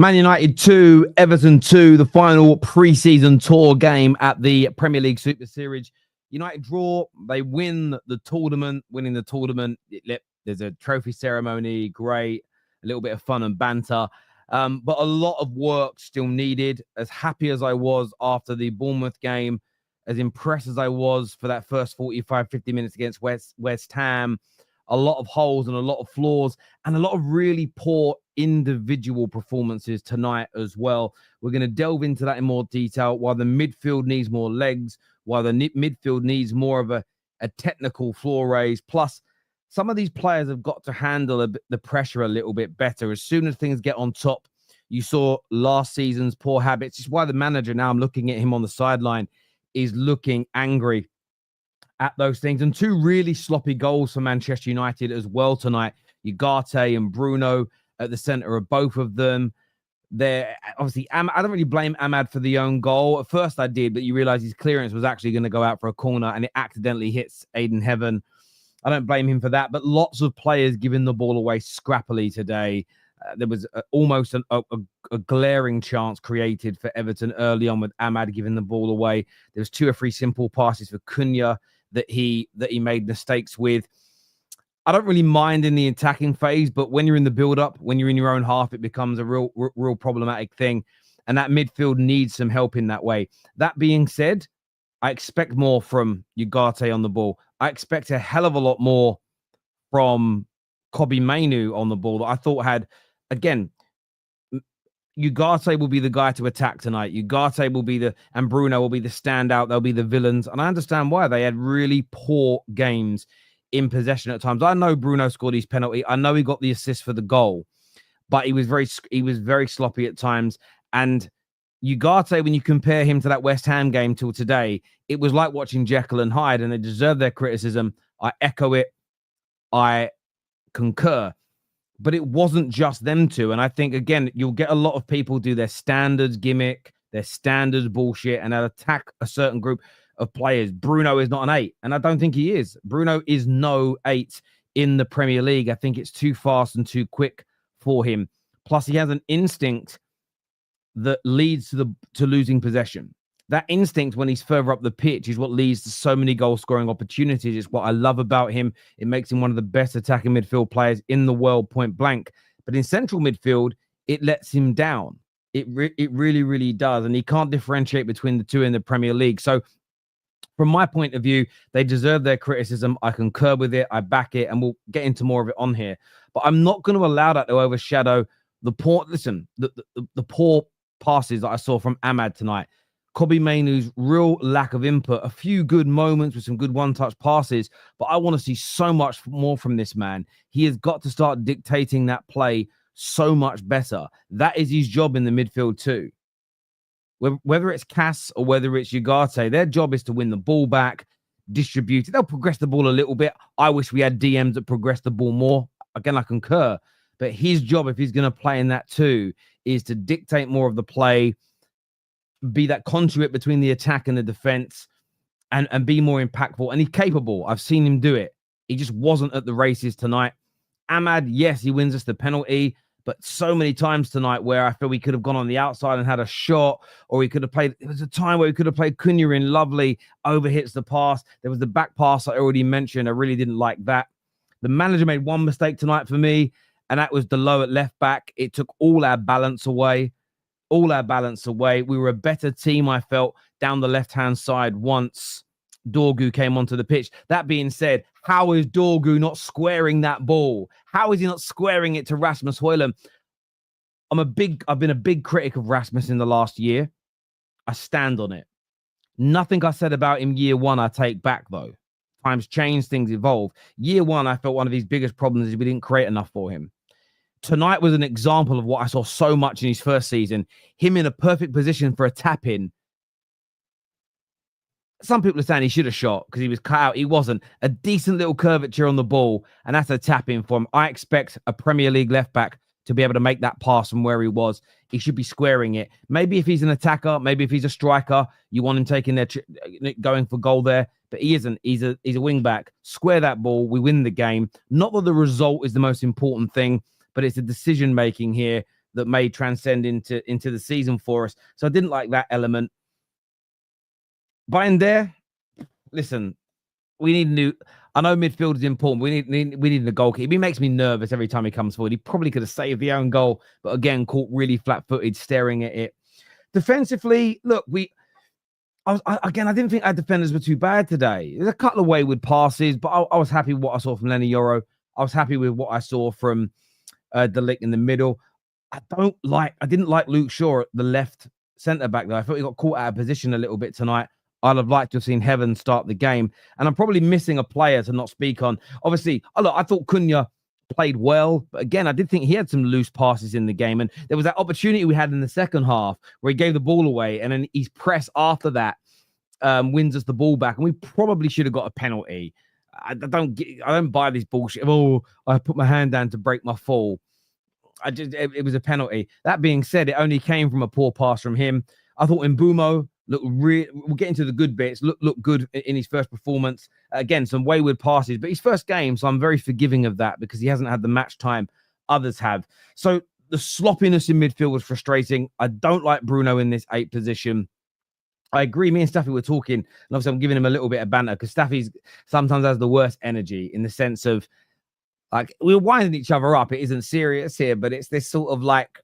Man United 2, Everton 2, the final pre-season tour game at the Premier League Super Series. United draw, they win the tournament. Winning the tournament, there's a trophy ceremony, great, a little bit of fun and banter. But a lot of work still needed. As happy as I was after the Bournemouth game, as impressed as I was for that first 45, 50 minutes against West Ham, a lot of holes and a lot of flaws and a lot of really poor individual performances tonight as well. We're going to delve into that in more detail, while the midfield needs more legs, while the midfield needs more of a technical floor raise. Plus, some of these players have got to handle the pressure a little bit better. As soon as things get on top, you saw last season's poor habits. It's why the manager, now I'm looking at him on the sideline, is looking angry at those things. And two really sloppy goals for Manchester United as well tonight. Ugarte and Bruno at the center of both of them. They're obviously, I don't really blame Ahmad for the own goal. At first I did, but you realize his clearance was actually going to go out for a corner and it accidentally hits Aiden Heaven. I don't blame him for that, but lots of players giving the ball away scrappily today. There was almost a glaring chance created for Everton early on with Ahmad giving the ball away. There was 2 or 3 simple passes for Cunha that he made mistakes with. I don't really mind in the attacking phase, but when you're in the build-up, when you're in your own half, it becomes a real problematic thing. And that midfield needs some help in that way. That being said, I expect more from Ugarte on the ball. I expect a hell of a lot more from Kobbie Mainoo on the ball that I thought had, again, Ugarte will be the guy to attack tonight. Ugarte will be and Bruno will be the standout. They'll be the villains. And I understand why. They had really poor games in possession at times. I know Bruno scored his penalty. I know he got the assist for the goal, but he was very sloppy at times. And Ugarte, when you compare him to that West Ham game till today, it was like watching Jekyll and Hyde, and they deserve their criticism. I echo it. I concur. But it wasn't just them two. And I think, again, you'll get a lot of people do their standards gimmick, their standards bullshit, and they'll attack a certain group of players. Bruno is not an 8, and I don't think he is. Bruno is no 8 in the Premier League. I think it's too fast and too quick for him. Plus, he has an instinct that leads to losing possession. That instinct, when he's further up the pitch, is what leads to so many goal-scoring opportunities. It's what I love about him. It makes him one of the best attacking midfield players in the world, point blank. But in central midfield, it lets him down. It really, really does. And he can't differentiate between the two in the Premier League. So from my point of view, they deserve their criticism. I concur with it. I back it. And we'll get into more of it on here. But I'm not going to allow that to overshadow the poor, the poor passes that I saw from Ahmad tonight. Kobbie Mainoo's real lack of input, a few good moments with some good one-touch passes, but I want to see so much more from this man. He has got to start dictating that play so much better. That is his job in the midfield too. Whether it's Cass or whether it's Ugarte, their job is to win the ball back, distribute it. They'll progress the ball a little bit. I wish we had DMs that progress the ball more. Again, I concur. But his job, if he's going to play in that too, is to dictate more of the play, be that conduit between the attack and the defense, and be more impactful. And he's capable. I've seen him do it. He just wasn't at the races tonight. Ahmad, yes, he wins us the penalty, but so many times tonight where I feel we could have gone on the outside and had a shot, or we could have played. It was a time where we could have played Cunha in lovely, overhits the pass. There was the back pass I already mentioned. I really didn't like that. The manager made one mistake tonight for me, and that was the low at left back. It took all our balance away. We were a better team, I felt, down the left-hand side once Dorgu came onto the pitch. That being said, how is Dorgu not squaring that ball? How is he not squaring it to Rasmus Højlund? I've been a big critic of Rasmus in the last year. I stand on it. Nothing I said about him year one I take back, though. Times change, things evolve. Year one, I felt one of his biggest problems is we didn't create enough for him. Tonight was an example of what I saw so much in his first season. Him in a perfect position for a tap-in. Some people are saying he should have shot because he was cut out. He wasn't. A decent little curvature on the ball, and that's a tap-in for him. I expect a Premier League left-back to be able to make that pass from where he was. He should be squaring it. Maybe if he's an attacker, maybe if he's a striker, you want him taking going for goal there. But he isn't. He's a wing-back. Square that ball. We win the game. Not that the result is the most important thing, but it's a decision-making here that may transcend into the season for us. So I didn't like that element. Buying there, listen, we need new. I know midfield is important. We need a goalkeeper. He makes me nervous every time he comes forward. He probably could have saved the own goal, but again, caught really flat-footed, staring at it. Defensively, look, I didn't think our defenders were too bad today. There's a couple of wayward passes, but I was happy with what I saw from Lenny Yoro. I was happy with what I saw from De Ligt in the middle. I didn't like Luke Shaw at the left centre back though. I thought he got caught out of position a little bit tonight. I'd have liked to have seen Heaven start the game. And I'm probably missing a player to not speak on. Obviously, I thought Cunha played well. But again, I did think he had some loose passes in the game. And there was that opportunity we had in the second half where he gave the ball away. And then his press after that wins us the ball back. And we probably should have got a penalty. I don't buy this bullshit. Oh, I put my hand down to break my fall. It was a penalty. That being said, it only came from a poor pass from him. I thought Mbeumo we'll get into the good bits. Look good in his first performance. Again, some wayward passes, but his first game, so I'm very forgiving of that because he hasn't had the match time others have. So the sloppiness in midfield was frustrating. I don't like Bruno in this 8 position. I agree. Me and Staffy were talking, and obviously I'm giving him a little bit of banter because Staffy sometimes has the worst energy in the sense of like we're winding each other up. It isn't serious here, but it's this sort of like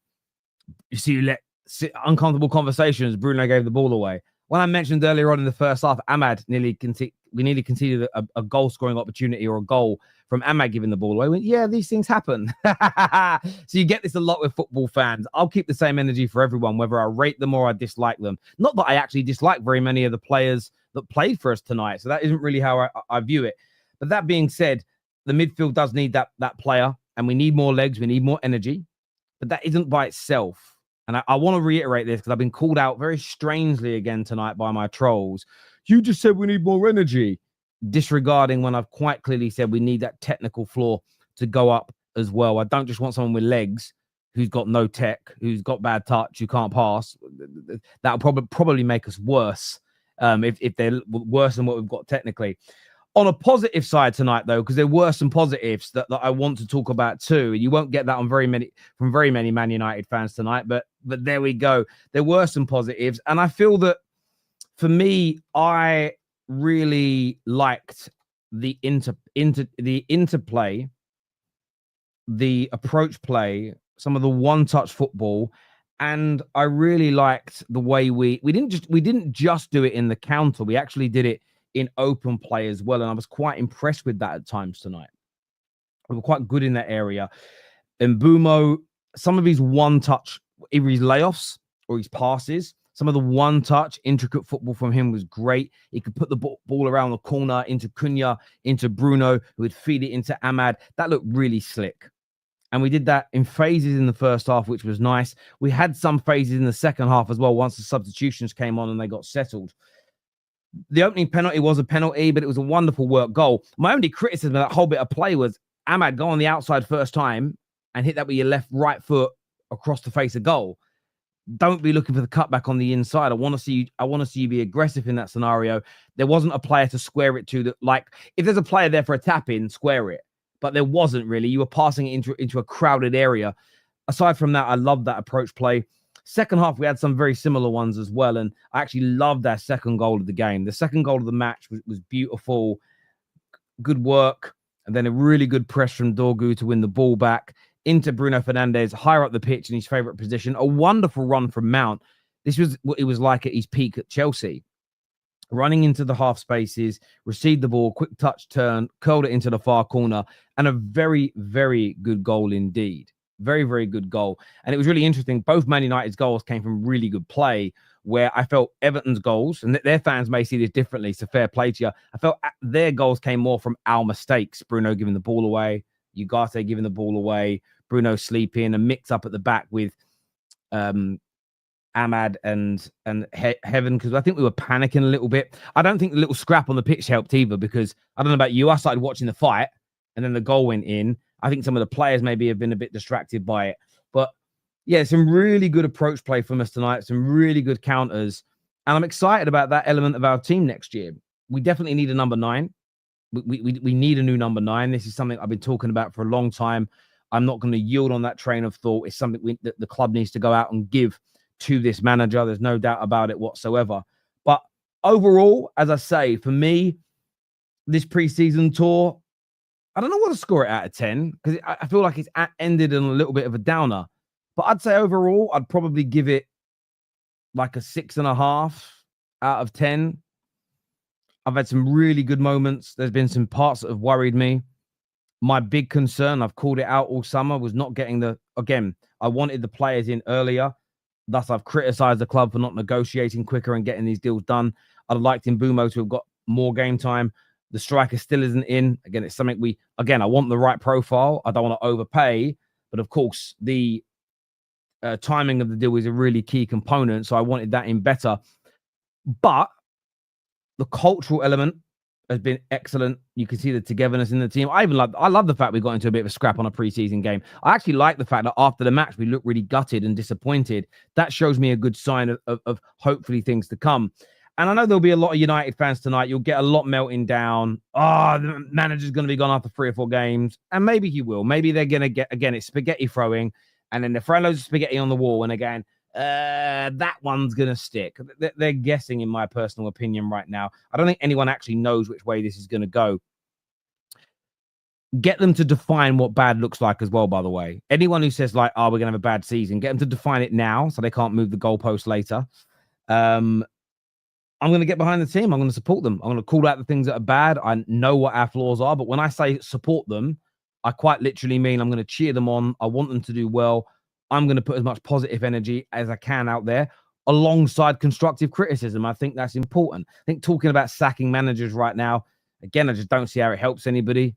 uncomfortable conversations. Bruno gave the ball away. When I mentioned earlier on in the first half, nearly conceded a goal scoring opportunity or a goal from Ahmad giving the ball away. I went, yeah, these things happen. So you get this a lot with football fans. I'll keep the same energy for everyone, whether I rate them or I dislike them. Not that I actually dislike very many of the players that played for us tonight. So that isn't really how I view it. But that being said, the midfield does need that player, and we need more legs. We need more energy. But that isn't by itself. And I want to reiterate this because I've been called out very strangely again tonight by my trolls. You just said we need more energy, disregarding when I've quite clearly said we need that technical floor to go up as well. I don't just want someone with legs who's got no tech, who's got bad touch, who can't pass. That'll probably make us worse if they're worse than what we've got technically. On a positive side tonight, though, because there were some positives that I want to talk about too. You won't get that from very many Man United fans tonight, but there we go. There were some positives, and I feel that for me, I really liked the interplay, the approach play, some of the one-touch football, and I really liked the way we didn't just do it in the counter. We actually did it in open play as well. And I was quite impressed with that at times tonight. We were quite good in that area. And Mbeumo, some of his one-touch, either his layoffs or his passes, some of the one-touch, intricate football from him was great. He could put the ball around the corner into Cunha, into Bruno, who would feed it into Ahmad. That looked really slick. And we did that in phases in the first half, which was nice. We had some phases in the second half as well, once the substitutions came on and they got settled. The opening penalty was a penalty, but it was a wonderful work goal. My only criticism of that whole bit of play was Ahmad go on the outside first time and hit that with your right foot across the face of goal. Don't be looking for the cutback on the inside. I want to see you be aggressive in that scenario. There wasn't a player to square it to that. Like if there's a player there for a tap in, square it. But there wasn't really. You were passing it into a crowded area. Aside from that, I love that approach play. Second half, we had some very similar ones as well. And I actually loved that second goal of the game. The second goal of the match was beautiful. Good work. And then a really good press from Dorgu to win the ball back into Bruno Fernandes, higher up the pitch in his favourite position. A wonderful run from Mount. This was what it was like at his peak at Chelsea. Running into the half spaces, received the ball, quick touch turn, curled it into the far corner, and a very, very good goal indeed. Very, very good goal. And it was really interesting. Both Man United's goals came from really good play, where I felt Everton's goals, and their fans may see this differently, so fair play to you. I felt their goals came more from our mistakes. Bruno giving the ball away, Ugarte giving the ball away, Bruno sleeping, and mix up at the back with Ahmad and Heaven, because I think we were panicking a little bit. I don't think the little scrap on the pitch helped either, because I don't know about you, I started watching the fight, and then the goal went in. I think some of the players maybe have been a bit distracted by it. But yeah, some really good approach play from us tonight, some really good counters. And I'm excited about that element of our team next year. We definitely need a number 9. We need a new number 9. This is something I've been talking about for a long time. I'm not going to yield on that train of thought. It's something that the club needs to go out and give to this manager. There's no doubt about it whatsoever. But overall, as I say, for me, this preseason tour, I don't know what to score it out of 10 because I feel like it's ended in a little bit of a downer. But I'd say overall, I'd probably give it like a 6.5 out of 10. I've had some really good moments. There's been some parts that have worried me. My big concern, I've called it out all summer, was not getting I wanted the players in earlier. Thus, I've criticized the club for not negotiating quicker and getting these deals done. I'd have liked Mbumo to have got more game time. The striker still isn't in. Again, it's something I want the right profile. I don't want to overpay. But of course, the timing of the deal is a really key component. So I wanted that in better. But the cultural element has been excellent. You can see the togetherness in the team. I love the fact we got into a bit of a scrap on a preseason game. I actually like the fact that after the match, we looked really gutted and disappointed. That shows me a good sign of hopefully things to come. And I know there'll be a lot of United fans tonight. You'll get a lot melting down. Oh, the manager's going to be gone after 3 or 4 games. And maybe he will. Maybe they're going to get, again, it's spaghetti throwing. And then they're throwing loads of spaghetti on the wall. And again, that one's going to stick. They're guessing, in my personal opinion, right now. I don't think anyone actually knows which way this is going to go. Get them to define what bad looks like as well, by the way. Anyone who says, like, we're going to have a bad season, get them to define it now so they can't move the goalpost later. I'm going to get behind the team. I'm going to support them. I'm going to call out the things that are bad. I know what our flaws are, but when I say support them, I quite literally mean I'm going to cheer them on. I want them to do well. I'm going to put as much positive energy as I can out there alongside constructive criticism. I think that's important. I think talking about sacking managers right now, again, I just don't see how it helps anybody.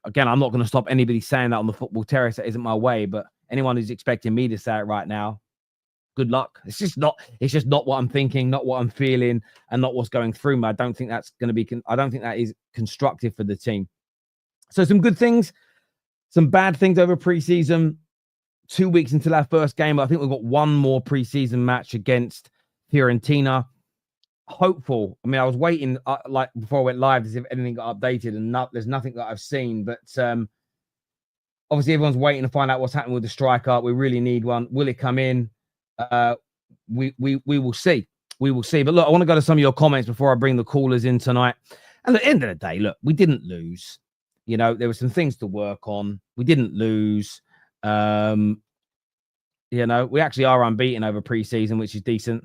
Again, I'm not going to stop anybody saying that on the Football Terrace. That isn't my way, but anyone who's expecting me to say it right now, good luck. It's just not what I'm thinking, not what I'm feeling, and not what's going through me. I don't think that's going to be, I don't think that is constructive for the team. So some good things, some bad things over preseason. 2 weeks until our first game. I think we've got one more preseason match against Fiorentina. Hopeful. I mean, I was waiting like before I went live to see if anything got updated, and there's nothing that I've seen. But obviously, everyone's waiting to find out what's happening with the striker. We really need one. Will it come in? We will see. We will see. But look, I want to go to some of your comments before I bring the callers in tonight. And at the end of the day, look, we didn't lose. You know, there were some things to work on. We didn't lose. You know, we actually are unbeaten over preseason, which is decent.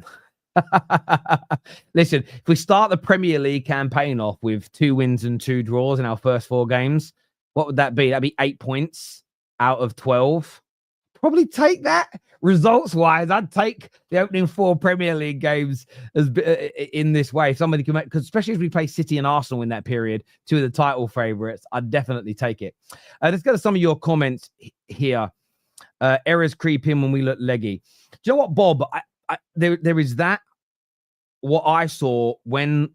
Listen, if we start the Premier League campaign off with 2 wins and 2 draws in our first 4 games, what would that be? That'd be 8 points out of 12. Probably take that. Results-wise, I'd take the opening 4 Premier League games as in this way. If somebody can make, because especially if we play City and Arsenal in that period, 2 of the title favourites, I'd definitely take it. Let's go to some of your comments here. Errors creep in when we look leggy. Do you know what, Bob? There is that. What I saw when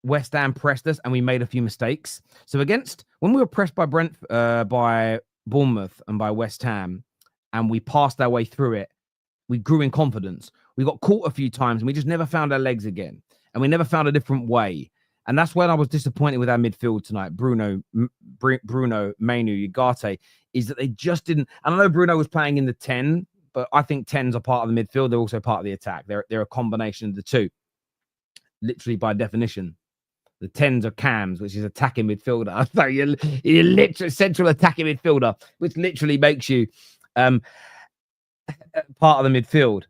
West Ham pressed us and we made a few mistakes. So when we were pressed by by Bournemouth and by West Ham, and we passed our way through it, we grew in confidence. We got caught a few times and we just never found our legs again. And we never found a different way. And that's when I was disappointed with our midfield tonight. Bruno, Mainu, Ugarte, is that they just didn't. And I know Bruno was playing in the 10, but I think 10s are part of the midfield. They're also part of the attack. They're a combination of the two, literally by definition. The 10s are cams, which is attacking midfielder. So you're literally central attacking midfielder, which literally makes you part of the midfield.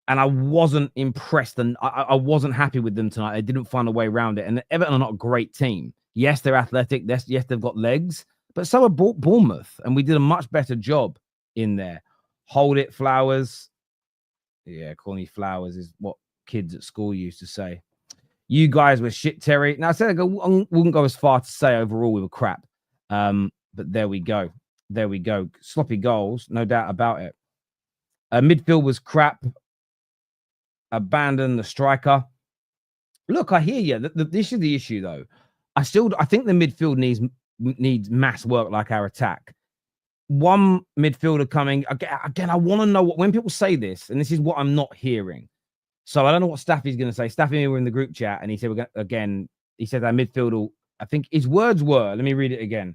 And I wasn't impressed, and I wasn't happy with them tonight. They didn't find a way around it. And Everton are not a great team. Yes, they're athletic. Yes, they've got legs. But so are Bournemouth. And we did a much better job in there. Hold it, Flowers. Yeah, calling me Flowers is what kids at school used to say. You guys were shit, Terry. Now, I said I wouldn't go as far to say overall we were crap. But there we go. There we go. Sloppy goals, no doubt about it. Midfield was crap. Abandon the striker. Look, I hear you. This is the issue, though. I think the midfield needs mass work like our attack. One midfielder coming again. I want to know when people say this, and this is what I'm not hearing. So I don't know what Staffy's going to say. Staffy and me were in the group chat, and he said He said our midfield will. I think his words were. Let me read it again.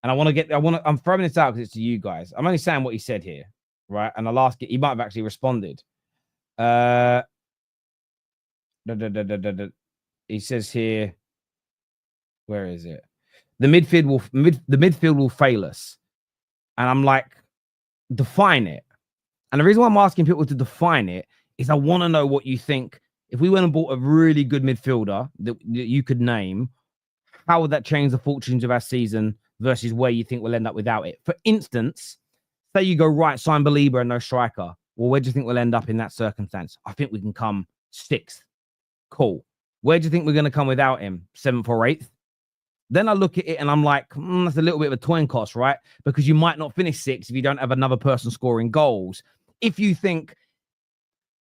And I'm throwing this out because it's to you guys. I'm only saying what he said here, right? And I'll ask it. He might have actually responded. He says here, where is it? The midfield will fail us. And I'm like, define it. And the reason why I'm asking people to define it is I want to know what you think. If we went and bought a really good midfielder that you could name, how would that change the fortunes of our season versus where you think we'll end up without it? For instance, say you go right, sign Belieber and no striker. Well, where do you think we'll end up in that circumstance? I think we can come 6th. Cool. Where do you think we're going to come without him? 7th or 8th? Then I look at it and I'm like, that's a little bit of a toin cost, right? Because you might not finish 6th if you don't have another person scoring goals. If you think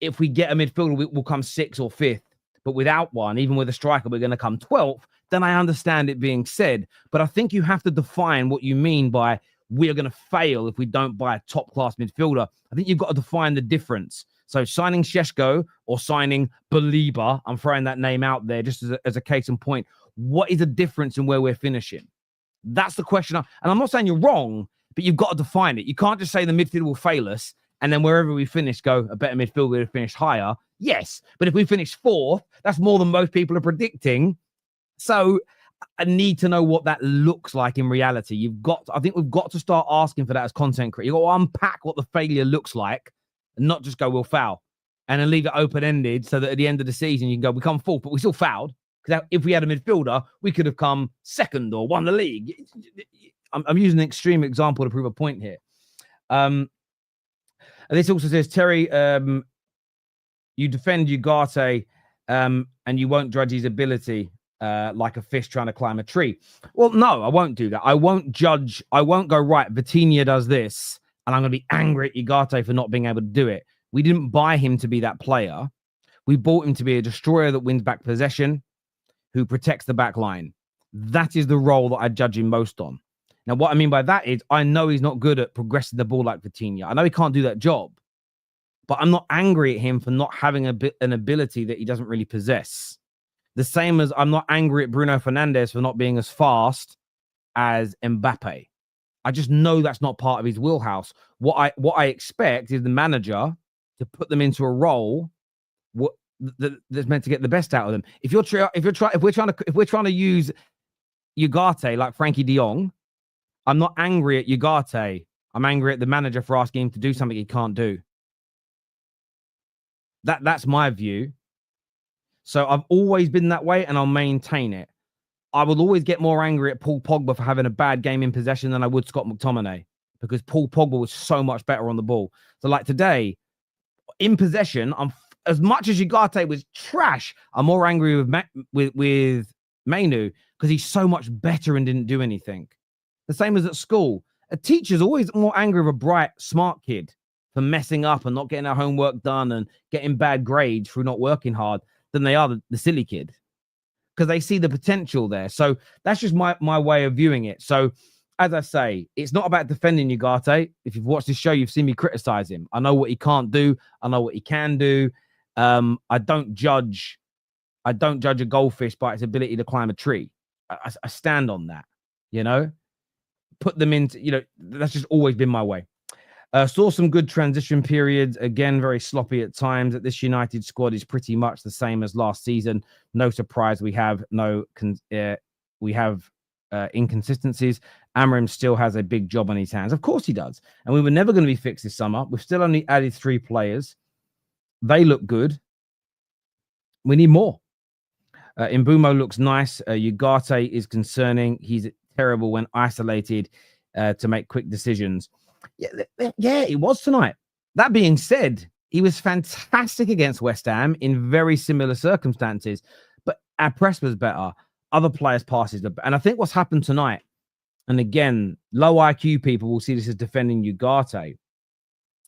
if we get a midfielder, we'll come 6th or 5th, but without one, even with a striker, we're going to come 12th, then I understand it being said. But I think you have to define what you mean by we are going to fail if we don't buy a top-class midfielder. I think you've got to define the difference. So signing Šeško or signing Belieber, I'm throwing that name out there just as a case in point. What is the difference in where we're finishing? That's the question. And I'm not saying you're wrong, but you've got to define it. You can't just say the midfield will fail us and then wherever we finish, go a better midfield would have finished higher. Yes, but if we finish 4th, that's more than most people are predicting. So I need to know what that looks like in reality. I think we've got to start asking for that as content creators. You've got to unpack what the failure looks like and not just go, we'll foul. And then leave it open-ended so that at the end of the season, you can go, we come 4th, but we still fouled. Because if we had a midfielder, we could have come 2nd or won the league. I'm using an extreme example to prove a point here. And this also says, Terry, you defend Ugarte and you won't judge his ability like a fish trying to climb a tree. Well, no, I won't do that. I won't judge. I won't go, right, Vitinha does this, and I'm going to be angry at Ugarte for not being able to do it. We didn't buy him to be that player. We bought him to be a destroyer that wins back possession, who protects the back line. That is the role that I judge him most on. Now, what I mean by that is I know he's not good at progressing the ball like Vitinha. I know he can't do that job, but I'm not angry at him for not having an ability that he doesn't really possess. The same as I'm not angry at Bruno Fernandes for not being as fast as Mbappe. I just know that's not part of his wheelhouse. What I expect is the manager to put them into a role that's meant to get the best out of them. If we're trying to use Ugarte like Frankie de Jong, I'm not angry at Ugarte. I'm angry at the manager for asking him to do something he can't do. That's my view. So I've always been that way, and I'll maintain it. I will always get more angry at Paul Pogba for having a bad game in possession than I would Scott McTominay, because Paul Pogba was so much better on the ball. So like today, in possession, as much as Ugarte was trash, I'm more angry with Mainu because he's so much better and didn't do anything. The same as at school. A teacher's always more angry with a bright, smart kid for messing up and not getting their homework done and getting bad grades through not working hard than they are the silly kid, because they see the potential there. So that's just my way of viewing it. So as I say, it's not about defending Ugarte. If you've watched this show, you've seen me criticize him. I know what he can't do. I know what he can do. I don't judge a goldfish by its ability to climb a tree. I stand on that, put them into, that's just always been my way. Saw some good transition periods. Again, very sloppy at times. This United squad is pretty much the same as last season. No surprise we have inconsistencies. Amorim still has a big job on his hands. Of course he does. And we were never going to be fixed this summer. We've still only added 3 players. They look good. We need more. Mbumo looks nice. Ugarte is concerning. He's terrible when isolated to make quick decisions. Yeah, it was tonight. That being said, he was fantastic against West Ham in very similar circumstances, but our press was better. Other players' passes, and I think what's happened tonight, and again, low IQ people will see this as defending Ugarte.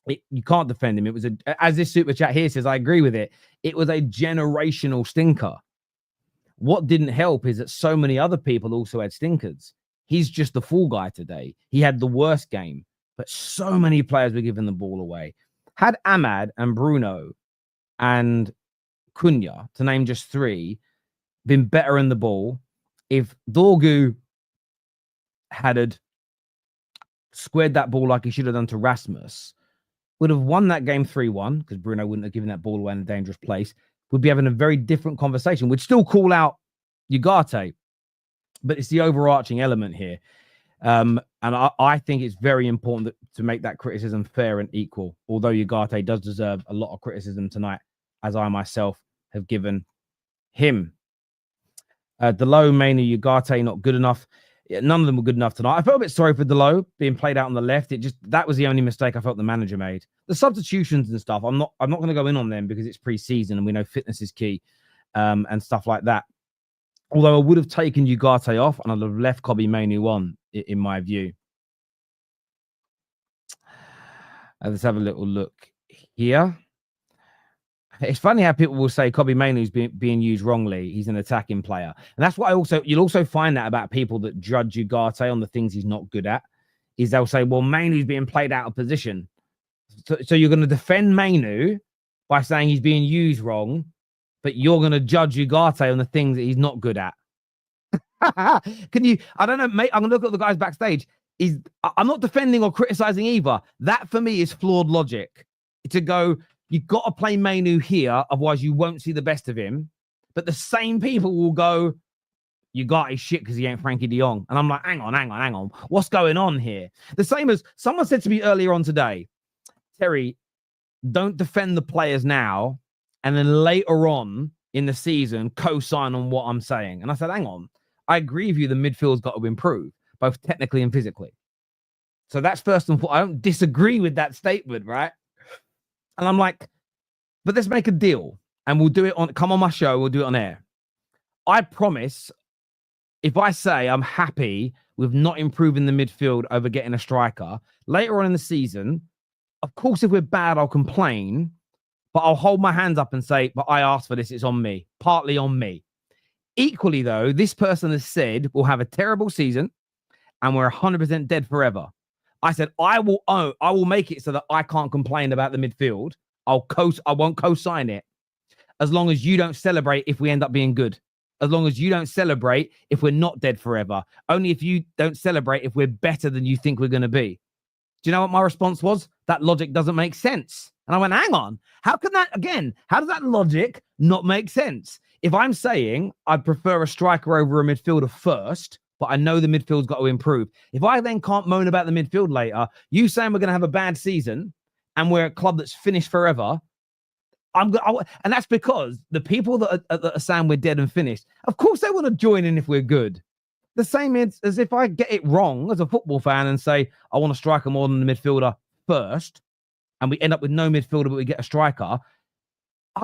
You can't defend him. It was as this super chat here says, I agree with it. It was a generational stinker. What didn't help is that so many other people also had stinkers. He's just the fall guy today. He had the worst game. But so many players were giving the ball away. Had Ahmad and Bruno and Cunha, to name just 3, been better in the ball, if Dorgu had squared that ball like he should have done to Rasmus, would have won that game 3-1 because Bruno wouldn't have given that ball away in a dangerous place. We'd be having a very different conversation. We'd still call out Ugarte, but it's the overarching element here. And I think it's very important to make that criticism fair and equal, although Ugarte does deserve a lot of criticism tonight, as I myself have given him. Delo, Mainu, Ugarte, not good enough. None of them were good enough tonight. I felt a bit sorry for Delo being played out on the left. That was the only mistake I felt the manager made. The substitutions and stuff, I'm not going to go in on them because it's pre-season and we know fitness is key, and stuff like that. Although I would have taken Ugarte off and I'd have left Kobbie Mainoo on, in my view. Let's have a little look here. It's funny how people will say Kobbie Mainoo is being used wrongly. He's an attacking player. And that's what you'll also find that about people that judge Ugarte on the things he's not good at, is they'll say, well, Mainoo's being played out of position. So you're going to defend Mainoo by saying he's being used wrong, but you're going to judge Ugarte on the things that he's not good at. Can you? I don't know, mate. I'm going to look at the guys backstage. I'm not defending or criticizing either. That for me is flawed logic. To go, you've got to play Mainoo here, otherwise you won't see the best of him. But the same people will go, Ugarte shit because he ain't Frankie de Jong. And I'm like, hang on. What's going on here? The same as someone said to me earlier on today, Terry, don't defend the players now and then later on in the season co-sign on what I'm saying. And I said, hang on. I agree with you, the midfield's got to improve, both technically and physically. So that's first and foremost. I don't disagree with that statement, right? And I'm like, but let's make a deal. And we'll do it come on my show, we'll do it on air. I promise, if I say I'm happy with not improving the midfield over getting a striker, later on in the season, of course, if we're bad, I'll complain, but I'll hold my hands up and say, but I asked for this, it's on me, partly on me. Equally, though, this person has said we'll have a terrible season and we're 100% dead forever. I said, I will make it so that I can't complain about the midfield. I won't co-sign it as long as you don't celebrate if we end up being good. As long as you don't celebrate if we're not dead forever. Only if you don't celebrate if we're better than you think we're going to be. Do you know what my response was? That logic doesn't make sense. And I went, hang on. How does that logic not make sense? If I'm saying I'd prefer a striker over a midfielder first, but I know the midfield's got to improve. If I then can't moan about the midfield later, you saying we're going to have a bad season and we're a club that's finished forever, and that's because the people that are saying we're dead and finished, of course they want to join in if we're good. The same is as if I get it wrong as a football fan and say I want a striker more than the midfielder first, and we end up with no midfielder but we get a striker.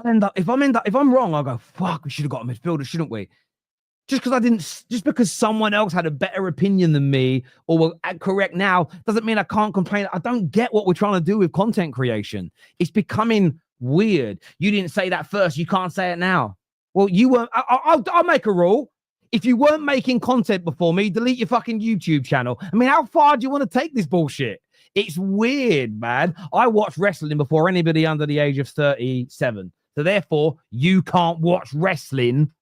If I'm wrong, I'll go, fuck, we should have got a midfielder, shouldn't we? Just because someone else had a better opinion than me or were correct now doesn't mean I can't complain. I don't get what we're trying to do with content creation. It's becoming weird. You didn't say that first. You can't say it now. Well, you weren't. I'll make a rule. If you weren't making content before me, delete your fucking YouTube channel. I mean, how far do you want to take this bullshit? It's weird, man. I watched wrestling before anybody under the age of 37. So therefore, you can't watch wrestling.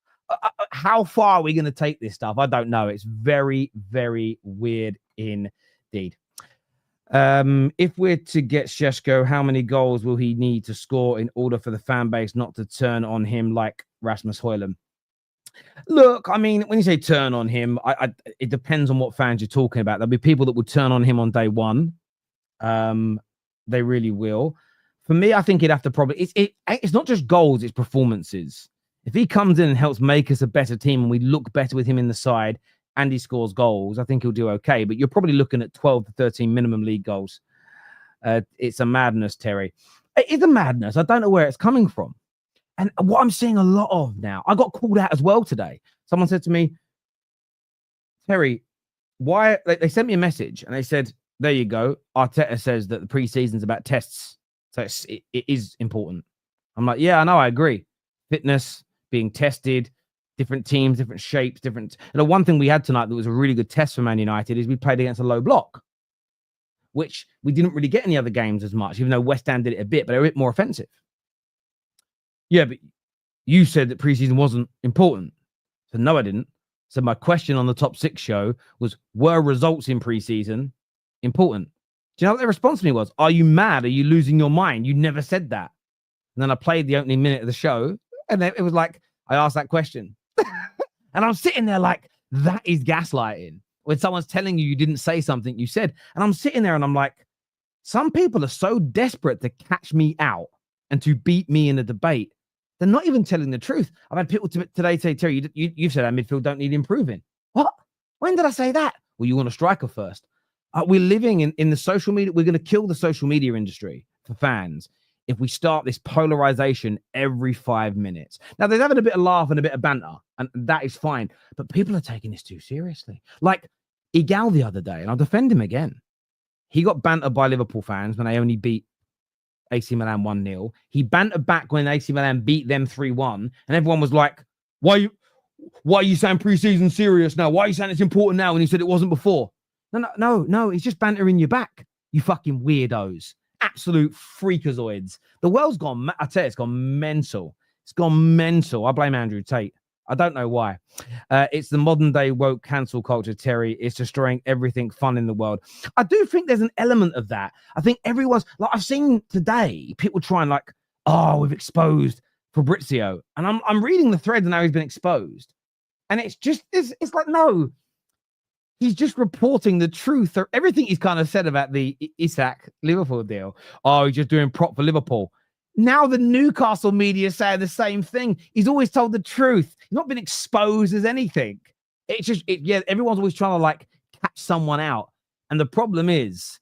How far are we going to take this stuff? I don't know. It's very, very weird indeed. If we're to get Šeško, how many goals will he need to score in order for the fan base not to turn on him like Rasmus Højlund? Look, I mean, when you say turn on him, it depends on what fans you're talking about. There'll be people that will turn on him on day one. They really will. For me, I think he'd have to probably... It's not just goals, it's performances. If he comes in and helps make us a better team and we look better with him in the side and he scores goals, I think he'll do okay. But you're probably looking at 12 to 13 minimum league goals. It's a madness, Terry. It's a madness. I don't know where it's coming from. And what I'm seeing a lot of now, I got called out as well today. Someone said to me, Terry, why? They sent me a message and they said, there you go. Arteta says that the preseason's about tests. So it is important. I'm like, yeah, I know. I agree. Fitness, being tested, different teams, different shapes, different. And the one thing we had tonight that was a really good test for Man United is we played against a low block, which we didn't really get any other games as much, even though West Ham did it a bit, but they were a bit more offensive. Yeah, but you said that preseason wasn't important. So no, I didn't. So my question on the Top 6 show was, were results in preseason important. Do you know what their response to me was? Are you mad? Are you losing your mind? You never said that. And then I played the opening minute of the show, and then it was like, I asked that question. And I'm sitting there like, that is gaslighting. When someone's telling you didn't say something you said. And I'm sitting there and I'm like, some people are so desperate to catch me out and to beat me in a debate. They're not even telling the truth. I've had people today say, Terry, you've said our midfield don't need improving. What? When did I say that? Well, you want a striker first. We're living in the social media. We're going to kill the social media industry for fans if we start this polarization every 5 minutes. Now, there's having a bit of laugh and a bit of banter, and that is fine. But people are taking this too seriously. Like Igal the other day, and I'll defend him again. He got bantered by Liverpool fans when they only beat AC Milan 1-0. He bantered back when AC Milan beat them 3-1. And everyone was like, why are you saying preseason serious now? Why are you saying it's important now when you said it wasn't before? No. He's just bantering you back. You fucking weirdos. Absolute freakazoids. The world's gone, I tell you, it's gone mental. It's gone mental. I blame Andrew Tate. I don't know why. It's the modern day woke cancel culture, Terry. It's destroying everything fun in the world. I do think there's an element of that. I think everyone's like, I've seen today people trying like, oh, we've exposed Fabrizio. And I'm reading the thread and now he's been exposed. And it's like, no, he's just reporting the truth. Everything he's kind of said about the Isak Liverpool deal. Oh, he's just doing prop for Liverpool. Now the Newcastle media say the same thing. He's always told the truth. He's not been exposed as anything. It's just, everyone's always trying to like catch someone out. And the problem is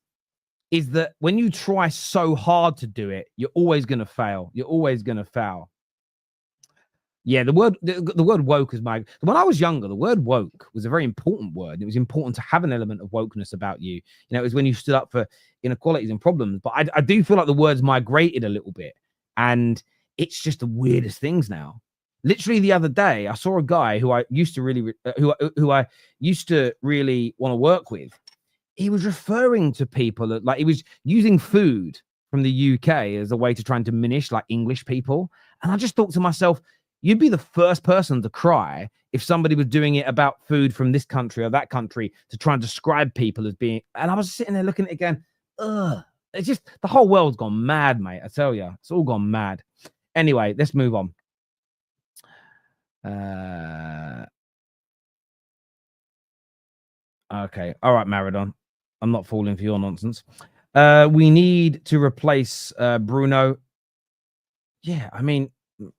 that when you try so hard to do it, you're always going to fail. You're always going to fail. Yeah, the word woke is when I was younger, the word woke was a very important word. It was important to have an element of wokeness about you. You know, it was when you stood up for inequalities and problems. But I do feel like the word's migrated a little bit. And it's just the weirdest things now. Literally the other day, I saw a guy who I used to really, who I used to really want to work with. He was referring to people like he was using food from the UK as a way to try and diminish like English people. And I just thought to myself, you'd be the first person to cry if somebody was doing it about food from this country or that country to try and describe people as being. And I was sitting there looking at it again. Ugh. It's just the whole world's gone mad, mate. I tell you, it's all gone mad. Anyway, let's move on. Okay. All right, Maradon. I'm not falling for your nonsense. We need to replace Bruno. Yeah, I mean,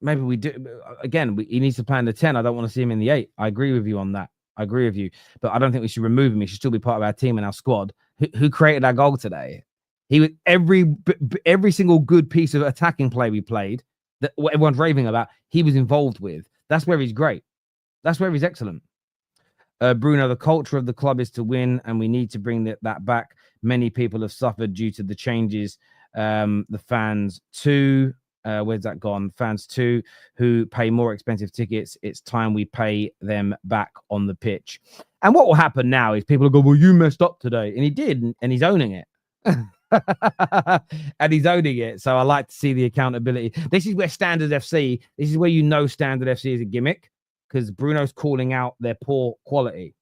maybe we do. Again, he needs to play in the 10. I don't want to see him in the 8. I agree with you on that. I agree with you. But I don't think we should remove him. He should still be part of our team and our squad. Who created that goal today? He was every single good piece of attacking play we played that what everyone's raving about, he was involved with. That's where he's great. That's where he's excellent. Bruno, the culture of the club is to win, and we need to bring that back. Many people have suffered due to the changes. The fans too. Where's that gone? Fans too, who pay more expensive tickets. It's time we pay them back on the pitch. And what will happen now is people will go, well, you messed up today. And he did, and he's owning it. And he's owning it. So I like to see the accountability. This is where Standard FC, this is where you know Standard FC is a gimmick, because Bruno's calling out their poor quality.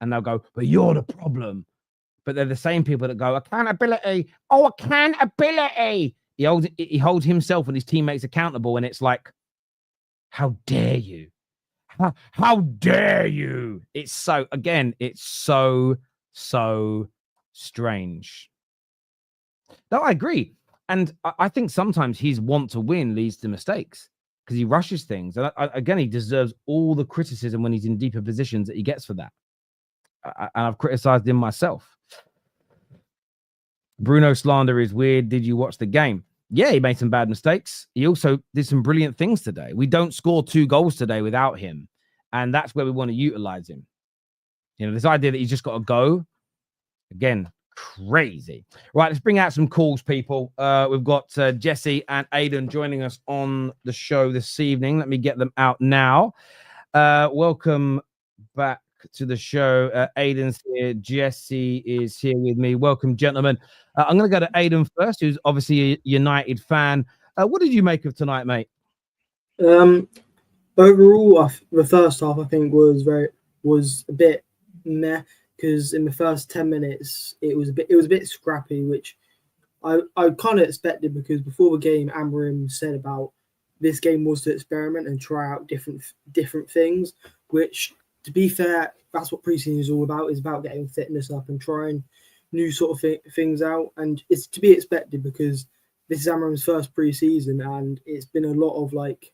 And they'll go, but you're the problem. But they're the same people that go, accountability. Oh, accountability. He holds himself and his teammates accountable. And it's like, how dare you? How dare you? It's so strange. No, I agree. And I think sometimes his want to win leads to mistakes because he rushes things. And again, he deserves all the criticism when he's in deeper positions that he gets for that. And I've criticized him myself. Bruno slander is weird. Did you watch the game? Yeah, he made some bad mistakes. He also did some brilliant things today. We don't score 2 goals today without him. And that's where we want to utilize him. You know, this idea that he's just got to go, again, crazy. Right, let's bring out some calls, people. We've got Jesse and Aiden joining us on the show this evening. Let me get them out now. Welcome back to the show. Aiden's here. Jesse is here with me. Welcome, gentlemen. I'm going to go to Aiden first, who's obviously a United fan. What did you make of tonight, mate? Overall, the first half I think was a bit meh. because in the first 10 minutes it was a bit scrappy, which I kind of expected, because before the game, Amorim said about this game was to experiment and try out different things, which, to be fair, that's what preseason is all about. Is about getting fitness up and trying new sort of things out, and it's to be expected because this is Amorim's first preseason, and it's been a lot of like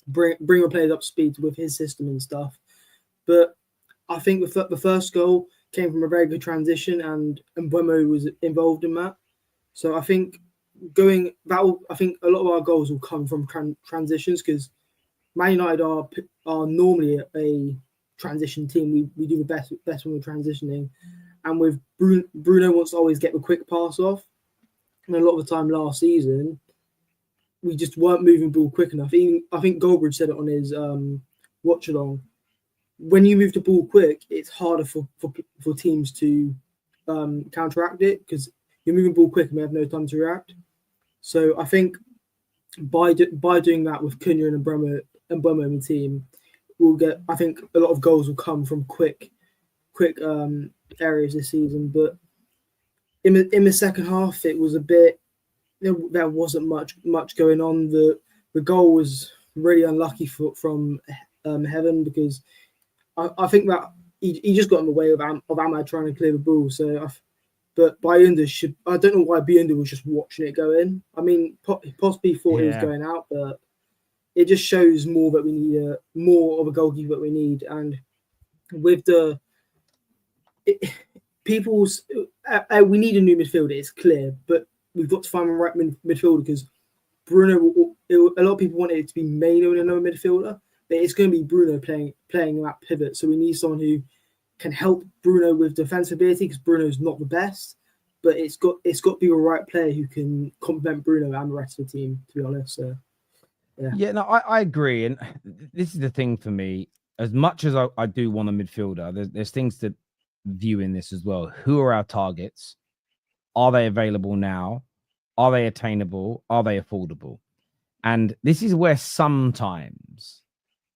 bring the players up to speed with his system and stuff. But I think the first goal came from a very good transition, and Mbeumo was involved in that. So I think I think a lot of our goals will come from transitions, because Man United are normally a transition team. We do the best when we're transitioning, and with Bruno wants to always get the quick pass off, and a lot of the time last season we just weren't moving the ball quick enough. I think Goldbridge said it on his watch along. When you move the ball quick, it's harder for teams to counteract it, because you're moving the ball quick and we have no time to react. So I think by doing that with Cunha and Mbeumo in the team, we'll get. I think a lot of goals will come from quick areas this season. But in the second half, it was a bit. There wasn't much going on. The goal was really unlucky from Heaven, because I think that he just got in the way of Ahmad trying to clear the ball. So. But Bayunda I don't know why Bayunda was just watching it go in. I mean, possibly thought it was going out, but it just shows more that we need more of a goalkeeper that we need. And with we need a new midfielder, it's clear, but we've got to find the right midfielder, because Bruno, a lot of people wanted it to be Maino and another midfielder, but it's going to be Bruno playing that pivot. So we need someone who can help Bruno with defensive ability, because Bruno's not the best, but it's got to be a right player who can complement Bruno and the rest of the team, to be honest. So, no, I agree, and this is the thing for me. As much as I do want a midfielder, there's things to view in this as well. Who are our targets? Are they available now? Are they attainable? Are they affordable? And this is where sometimes.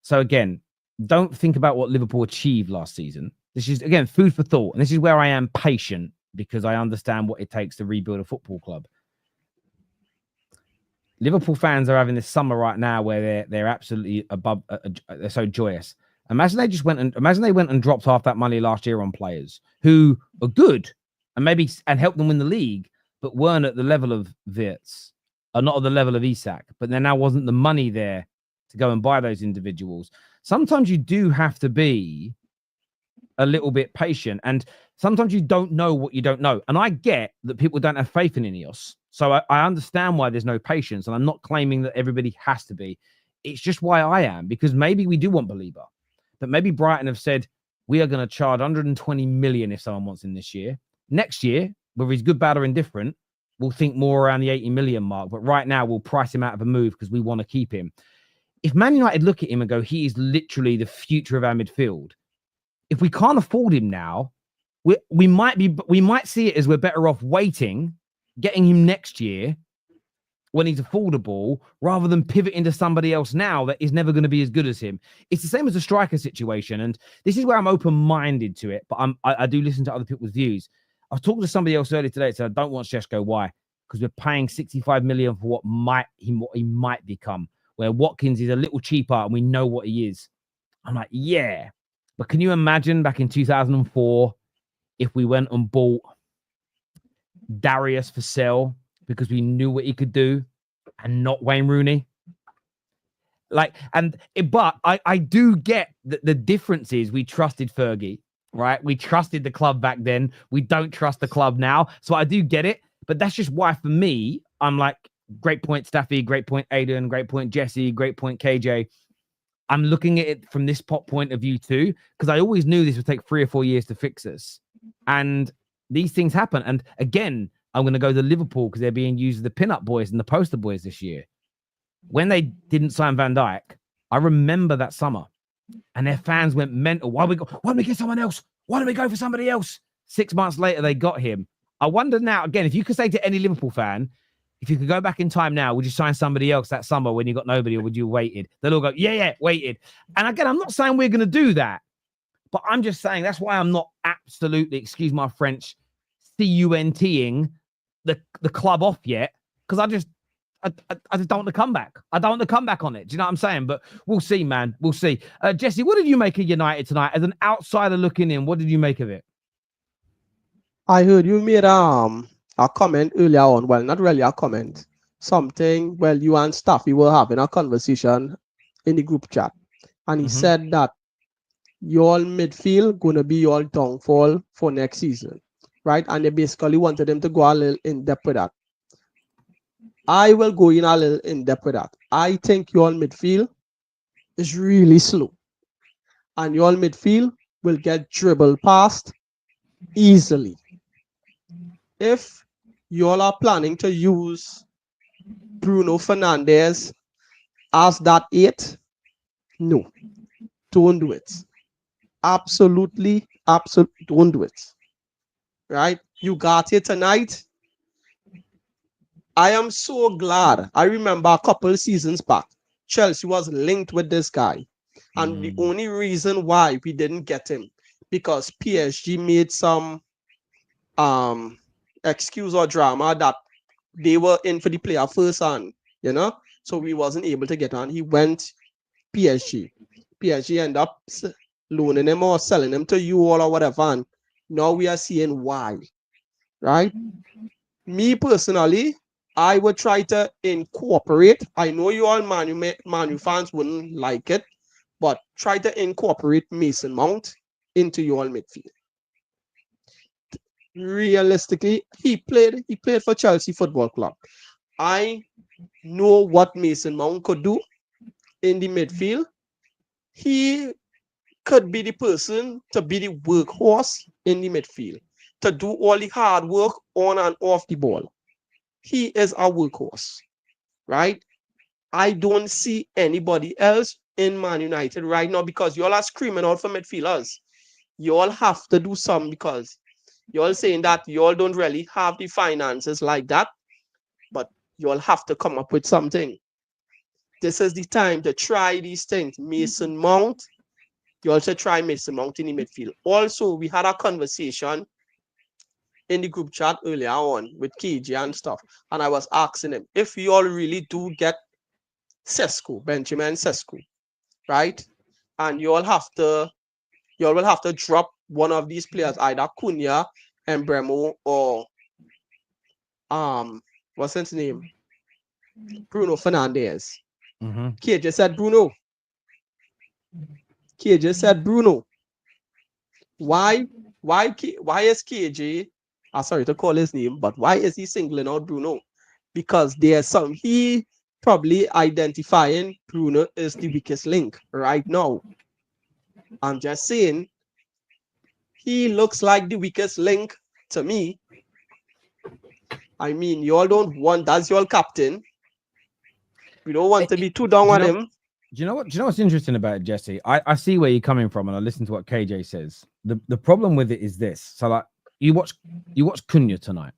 So again, don't think about what Liverpool achieved last season. This is, again, food for thought. And this is where I am patient, because I understand what it takes to rebuild a football club. Liverpool fans are having this summer right now where they're absolutely above. They're so joyous. Imagine they went and dropped half that money last year on players who are good and helped them win the league, but weren't at the level of Wirtz, or not at the level of Isak. But there now wasn't the money there to go and buy those individuals. Sometimes you do have to be a little bit patient, and sometimes you don't know what you don't know. And I get that people don't have faith in Ineos, so I understand why there's no patience, and I'm not claiming that everybody has to be. It's just why I am, because maybe we do want Belieber, but maybe Brighton have said we are going to charge 120 million if someone wants him this year. Next year, whether he's good, bad, or indifferent, we'll think more around the 80 million mark. But right now, we'll price him out of a move because we want to keep him. If Man United look at him and go, he is literally the future of our midfield. If we can't afford him now, we might see it as we're better off waiting, getting him next year when he's affordable, rather than pivoting to somebody else now that is never going to be as good as him. It's the same as a striker situation, and this is where I'm open-minded to it, but I do listen to other people's views. I was talking to somebody else earlier today that said, I don't want Šeško. Why? Because we're paying 65 million for what he might become, where Watkins is a little cheaper and we know what he is. I'm like, yeah. But can you imagine back in 2004 if we went and bought Darius for sale because we knew what he could do, and not Wayne Rooney? But I do get that the difference is we trusted Fergie, right? We trusted the club back then. We don't trust the club now. So I do get it. But that's just why, for me, I'm like, great point, Staffy, great point, Aiden, great point, Jesse, great point, KJ. I'm looking at it from this point of view too, because I always knew this would take 3 or 4 years to fix us. And these things happen. And again, I'm going to go to Liverpool because they're being used as the pin-up boys and the poster boys this year. When they didn't sign Van Dijk, I remember that summer, and their fans went mental. Why don't we get someone else? Why don't we go for somebody else? 6 months later, they got him. I wonder now, again, if you could say to any Liverpool fan, if you could go back in time now, would you sign somebody else that summer when you got nobody, or would you waited? They'll all go, yeah, waited. And again, I'm not saying we're going to do that, But I'm just saying that's why I'm not absolutely, excuse my French, CUNTing the club off yet, because I just don't want to come back. I don't want to come back on it. Do you know what I'm saying? But we'll see, man. We'll see. Jesse, what did you make of United tonight? As an outsider looking in, what did you make of it? I heard you made a comment earlier on. Well, not really a comment. Something. Well, you and Staffy were having a conversation in the group chat, and he said that your midfield gonna be your downfall for next season, right? And they basically wanted them to go a little in depth with that. I will go in a little in depth with that. I think your midfield is really slow, and your midfield will get dribbled past easily. If you all are planning to use Bruno Fernandes as that 8, no, don't do it. Absolutely, don't do it. Right? You got it tonight. I am so glad. I remember a couple seasons back, Chelsea was linked with this guy. And the only reason why we didn't get him, because PSG made some excuse or drama that they were in for the player first, and so we wasn't able to get on. He went PSG. PSG end up loaning him or selling him to you all or whatever, and now we are seeing why, right? Me personally, I would try to incorporate. I know you all Man U fans wouldn't like it, but try to incorporate Mason Mount into your midfield. Realistically, he played for Chelsea Football Club. I know what Mason Mount could do in the midfield. He could be the person to be the workhorse in the midfield, to do all the hard work on and off the ball. He is a workhorse, right? I don't see anybody else in Man United right now, because you all are screaming out for midfielders. You all have to do some, because you all saying that you all don't really have the finances like that, but you all have to come up with something. This is the time to try these things. Mason Mount, you also try Mason Mount in the midfield. Also, we had a conversation in the group chat earlier on with KJ and stuff, and I was asking him, if you all really do get Benjamin Sesko, right? And you all will have to drop one of these players, either Cunha, Bremo, or what's his name? Bruno Fernandes. KJ said Bruno. KJ said Bruno. Why is KJ, sorry to call his name, but why is he singling out Bruno? Because there's he probably identifying Bruno is the weakest link right now. I'm just saying, he looks like the weakest link to me. I mean, you all don't want, that's your captain. We don't want to be too down on him. Do you know what's interesting about it, Jesse? I see where you're coming from, and I listen to what KJ says. The problem with it is this. So, like, you watch Cunha tonight.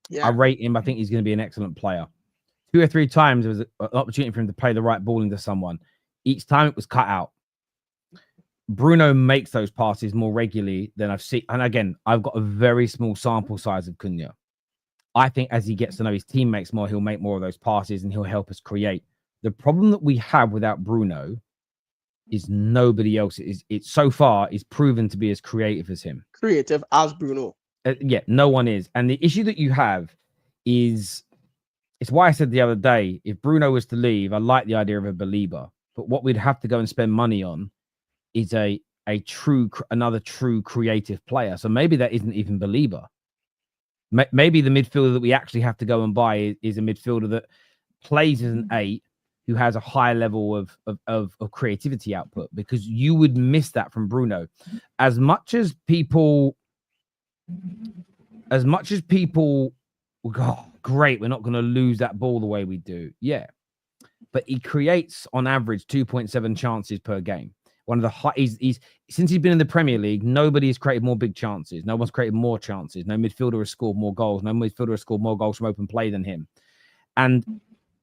Yeah. I rate him. I think he's going to be an excellent player. 2 or 3 times there was an opportunity for him to play the right ball into someone. Each time it was cut out. Bruno makes those passes more regularly than I've seen. And again, I've got a very small sample size of Cunha. I think as he gets to know his teammates more, he'll make more of those passes and he'll help us create. The problem that we have without Bruno is nobody else is so far is proven to be as creative as him. Creative as Bruno. Yeah, no one is. And the issue that you have is, it's why I said the other day, if Bruno was to leave, I like the idea of a Belieber, but what we'd have to go and spend money on is another true creative player. So maybe that isn't even Belieber. Maybe the midfielder that we actually have to go and buy is a midfielder that plays as an 8, who has a high level of creativity output, because you would miss that from Bruno. As much as people oh, great, we're not going to lose that ball the way we do. Yeah. But he creates on average 2.7 chances per game. One of the high, he's since he's been in the Premier League, nobody has created more big chances. No one's created more chances. No midfielder has scored more goals. No midfielder has scored more goals from open play than him. And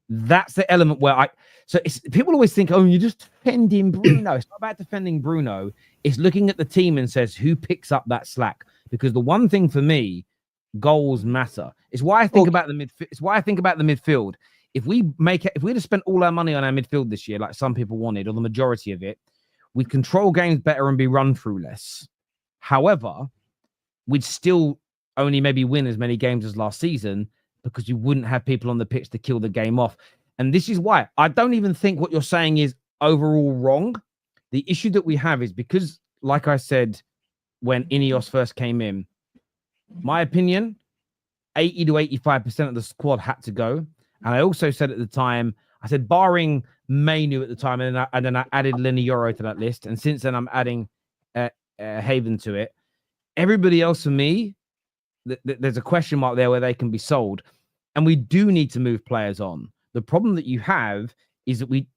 That's the element where people always think, oh, you're just defending Bruno. It's not about defending Bruno. It's looking at the team and says, who picks up that slack? Because the one thing for me, goals matter. It's why I think about the midfield. It's why I think about the midfield. If we'd have spent all our money on our midfield this year, like some people wanted, or the majority of it, we'd control games better and be run through less. However, we'd still only maybe win as many games as last season because you wouldn't have people on the pitch to kill the game off. And this is why I don't even think what you're saying is overall wrong. The issue that we have is because, like I said, when Ineos first came in, my opinion, 80 to 85% of the squad had to go. And I also said at the time, I said, barring Mainu at the time, and then I added Lenny Yoro to that list. And since then, I'm adding Haven to it. Everybody else for me, there's a question mark there where they can be sold. And we do need to move players on. The problem that you have is that we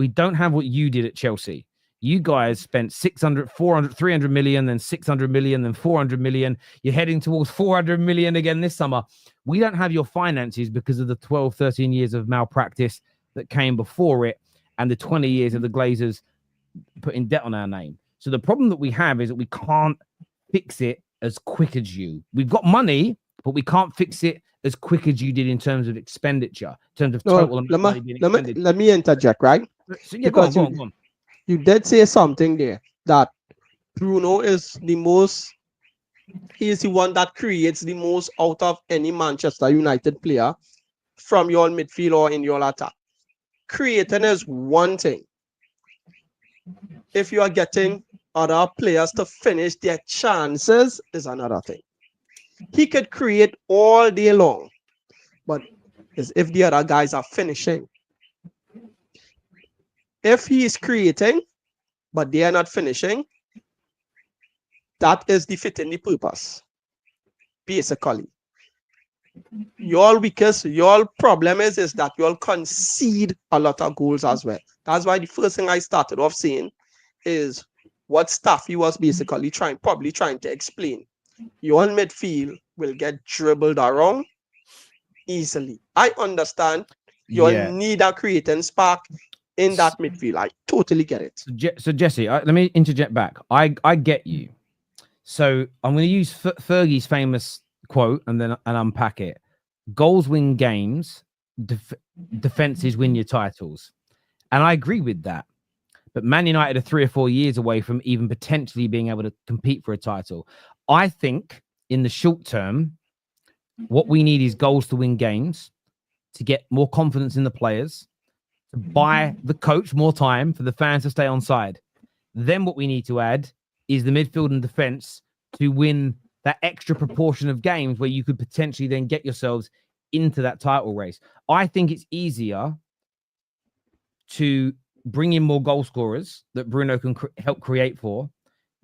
don't have what you did at Chelsea. You guys spent 600, 400, 300 million, then 600 million, then 400 million. You're heading towards 400 million again this summer. We don't have your finances because of the 12, 13 years of malpractice that came before it and the 20 years of the Glazers putting debt on our name. So the problem that we have is that we can't fix it as quick as you. We've got money, but we can't fix it as quick as you did in terms of expenditure, in terms of total amount of money being expended. Let me interject, right? So, yeah, go on. You did say something there that Bruno is he's the one that creates the most out of any Manchester United player from your midfield or in your attack. Creating is one thing. If you are getting other players to finish their chances is another thing. He could create all day long, but as if the other guys are finishing. If he is creating, but they are not finishing, that is defeating the purpose. Basically, your problem is that you'll concede a lot of goals as well. That's why the first thing I started off saying is what Staffy was basically probably trying to explain. Your midfield will get dribbled around easily. I understand you'll need a creating spark in that midfield. I totally get it. So Jesse, let me interject back. I get you. So I'm going to use Fergie's famous quote and unpack it. Goals win games, defenses win your titles. And I agree with that. But Man United are 3 or 4 years away from even potentially being able to compete for a title. I think in the short term, what we need is goals to win games, to get more confidence in the players, to buy the coach more time for the fans to stay on side. Then what we need to add is the midfield and defense to win that extra proportion of games where you could potentially then get yourselves into that title race. I think it's easier to bring in more goal scorers that Bruno can help create for,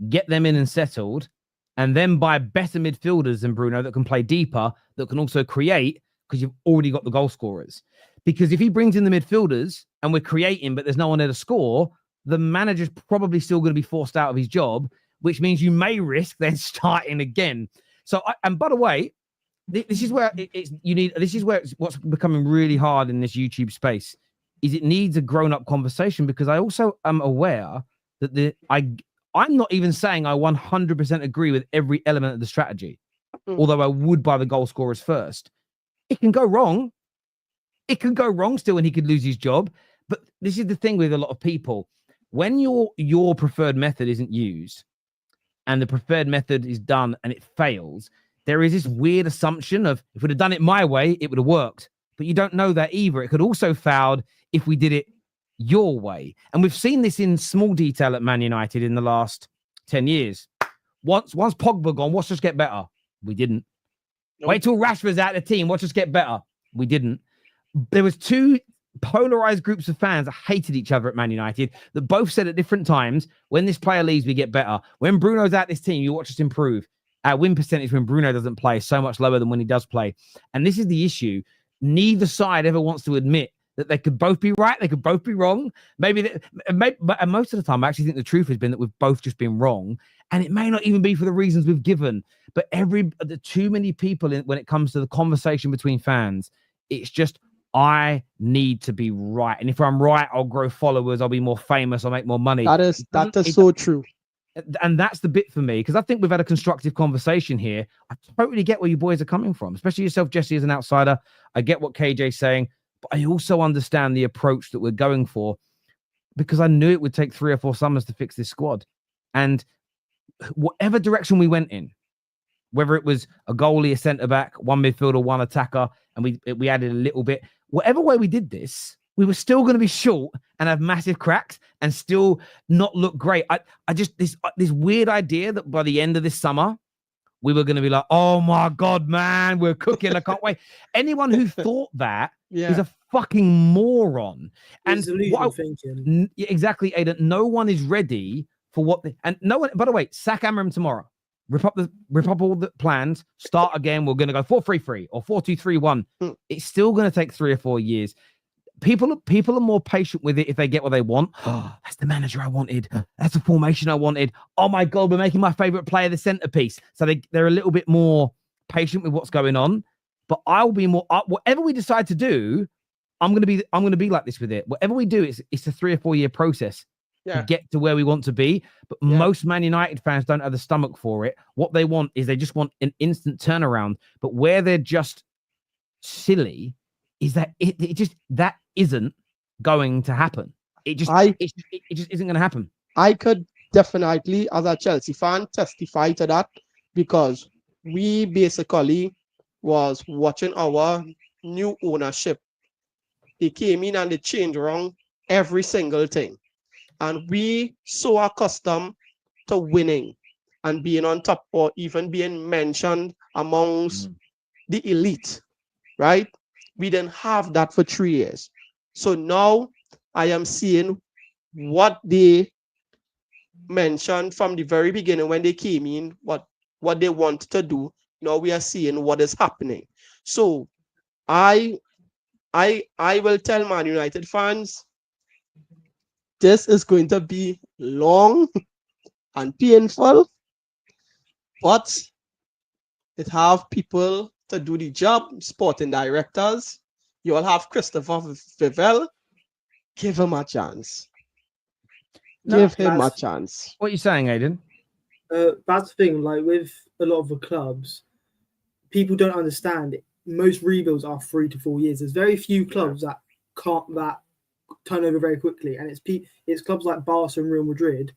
get them in and settled, and then buy better midfielders than Bruno that can play deeper, that can also create, because you've already got the goal scorers. Because if he brings in the midfielders and we're creating, but there's no one there to score, the manager's probably still going to be forced out of his job, which means you may risk then starting again. So, and by the way, this is where what's becoming really hard in this YouTube space is it needs a grown-up conversation, because I also am aware that I'm not even saying I 100% agree with every element of the strategy, although I would buy the goal scorers first. It can go wrong. It can go wrong still, and he could lose his job. But this is the thing with a lot of people. When your preferred method isn't used and the preferred method is done and it fails, there is this weird assumption of if we'd have done it my way, it would have worked. But you don't know that either. It could also failed if we did it your way. And we've seen this in small detail at Man United in the last 10 years. Once Pogba gone, watch us get better. We didn't. Nope. Wait till Rashford's out of the team, watch us get better. We didn't. There was two polarized groups of fans that hated each other at Man United that both said at different times, when this player leaves, we get better. When Bruno's out this team, you watch us improve. Our win percentage when Bruno doesn't play is so much lower than when he does play. And this is the issue. Neither side ever wants to admit that they could both be right, they could both be wrong. But most of the time, I actually think the truth has been that we've both just been wrong. And it may not even be for the reasons we've given. But too many people, when it comes to the conversation between fans, it's just I need to be right. And if I'm right, I'll grow followers. I'll be more famous. I'll make more money. That is so true. And that's the bit for me, because I think we've had a constructive conversation here. I totally get where you boys are coming from, especially yourself, Jesse, as an outsider. I get what KJ's saying, but I also understand the approach that we're going for, because I knew it would take 3 or 4 summers to fix this squad. And whatever direction we went in, whether it was a goalie, a centre-back, one midfielder, one attacker, and we added a little bit, whatever way we did this, we were still going to be short and have massive cracks and still not look great. I just, this weird idea that by the end of this summer, we were going to be like, oh my God, man, we're cooking. I can't wait. Anyone who thought that is a fucking moron. And thinking. Exactly, Aiden. No one is ready for what, and no one, by the way, sack Amram tomorrow. Rip up all the plans, start again. We're going to go 4-3-3 or 4-2-3-1. It's still going to take 3 or 4 years. People are more patient with it if they get what they want. Oh, that's the manager I wanted. That's the formation I wanted. Oh my God, we're making my favorite player the centerpiece. So they're a little bit more patient with what's going on. But I'll be more. Whatever we decide to do, I'm gonna be like this with it. Whatever we do, it's a 3 or 4 year process to get to where we want to be. But most Man United fans don't have the stomach for it. What they want is they just want an instant turnaround. But where they're just silly is that it just that isn't going to happen. It just isn't going to happen. I could definitely, as a Chelsea fan, testify to that, because we basically was watching our new ownership. They came in and they changed around every single thing. And we so accustomed to winning and being on top, or even being mentioned amongst the elite, right? We didn't have that for 3 years. So now I am seeing what they mentioned from the very beginning when they came in, what they wanted to do. Now we are seeing what is happening. So I will tell Man United fans, this is going to be long and painful, but it have people to do the job, sporting directors. You will have Christopher Vivell. Give him a chance. Give him a chance. What are you saying, Aiden? That's the thing. Like with a lot of the clubs, people don't understand it. Most rebuilds are 3 to 4 years. There's very few clubs that turn over very quickly, and it's clubs like Barca and Real Madrid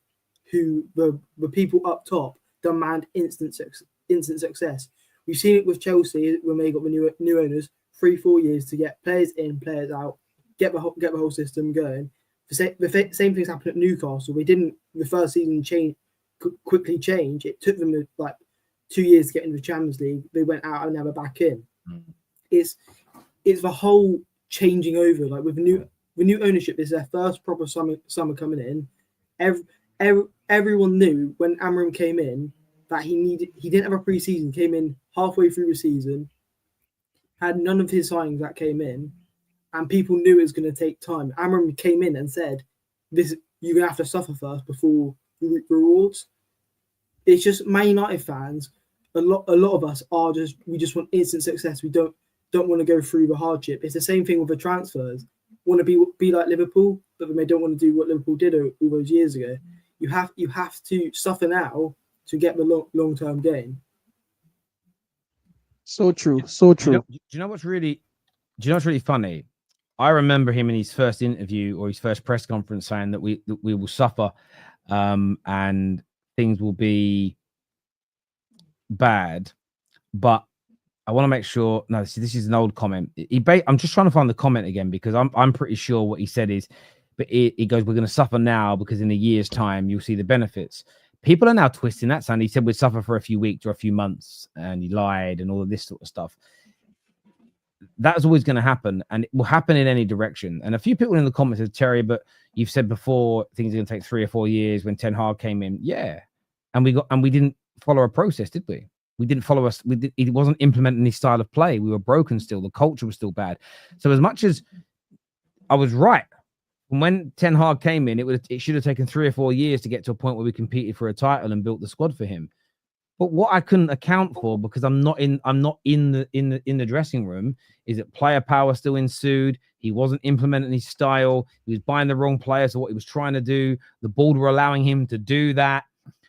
who the people up top demand instant success. We've seen it with Chelsea when they got the new owners, 3-4 years to get players in, players out, get the whole system going. The same things happened at Newcastle. They didn't the first season quickly change. It took them like 2 years to get into the Champions League. They went out and never back in. It's the whole changing over. Like with new ownership, this is their first proper summer coming in. Everyone knew when Amram came in that he didn't have a preseason. Came in halfway through the season, had none of his signings that came in, and people knew it was going to take time. Amram came in and said, "This you're going to have to suffer first before you reap rewards." It's just Man United fans. A lot of us we just want instant success. We don't want to go through the hardship. It's the same thing with the transfers. Want to be like Liverpool, but they don't want to do what Liverpool did all those years ago. You have to suffer now to get the long-term gain. So true. So true. Do you know what's really funny? I remember him in his first interview or his first press conference saying that we will suffer and things will be bad. But I want to make sure. No, this is an old comment. I'm just trying to find the comment again because I'm pretty sure what he said is, but he goes, "We're going to suffer now because in a year's time you'll see the benefits." People are now twisting that sound. He said we'd suffer for a few weeks or a few months, and he lied and all of this sort of stuff. That's always going to happen, and it will happen in any direction. And a few people in the comments said, "Terry, but you've said before things are going to take 3 or 4 years." When Ten Hag came in, yeah, and we didn't follow a process, did we? We didn't follow us. It wasn't implementing his style of play. We were broken still. The culture was still bad. So as much as I was right, when Ten Hag came in, it should have taken 3 or 4 years to get to a point where we competed for a title and built the squad for him. But what I couldn't account for, because I'm not in the dressing room, is that player power still ensued. He wasn't implementing his style. He was buying the wrong players for what he was trying to do. The board were allowing him to do that.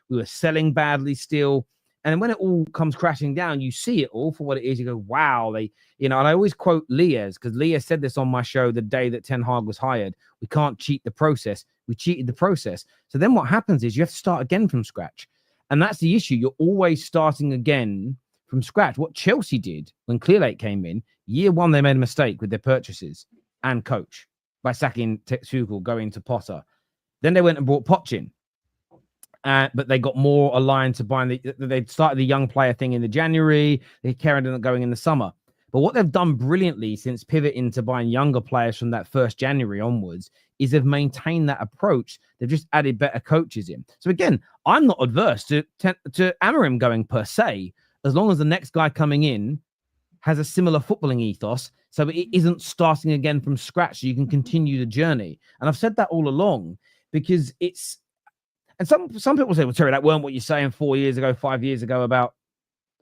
We were selling badly still. And when it all comes crashing down, you see it all for what it is. You go, wow, and I always quote Lies, because Lies said this on my show the day that Ten Hag was hired. We can't cheat the process. We cheated the process. So then what happens is you have to start again from scratch. And that's the issue. You're always starting again from scratch. What Chelsea did when Clearlake came in, year one, they made a mistake with their purchases and coach by sacking Tuchel, going to Potter. Then they went and brought Poch in. But they got more aligned to buying they started the young player thing in the January. They carried on going in the summer. But what they've done brilliantly since pivoting to buying younger players from that 1st January onwards is they've maintained that approach. They've just added better coaches in. So again, I'm not adverse to Amorim going per se, as long as the next guy coming in has a similar footballing ethos, so it isn't starting again from scratch, so you can continue the journey. And I've said that all along, because it's, and some people say, well, Terry, that weren't what you're saying 4 years ago, 5 years ago about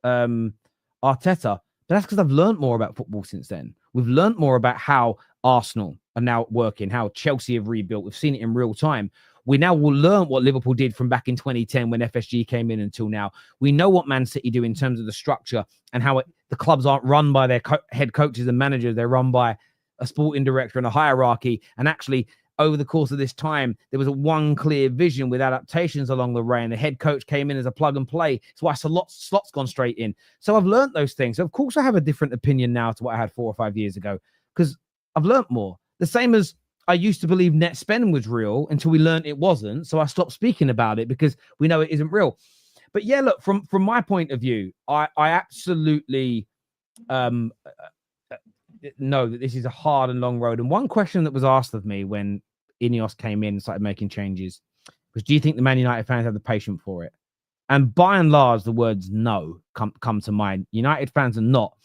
Arteta. But that's because I've learned more about football since then. We've learned more about how Arsenal are now working, how Chelsea have rebuilt. We've seen it in real time. We now will learn what Liverpool did from back in 2010 when FSG came in until now. We know what Man City do in terms of the structure and how the clubs aren't run by their head coaches and managers. They're run by a sporting director and a hierarchy. And actually, over the course of this time, there was one clear vision with adaptations along the way, and the head coach came in as a plug and play. That's why slots gone straight in. So I've learned those things. So of course, I have a different opinion now to what I had 4 or 5 years ago, because I've learned more. The same as I used to believe net spend was real until we learned it wasn't. So I stopped speaking about it because we know it isn't real. But yeah, look, from my point of view, I absolutely know that this is a hard and long road. And one question that was asked of me when Ineos came in and started making changes was, do you think the Man United fans have the patience for it? And by and large, the words no come to mind. United fans are not.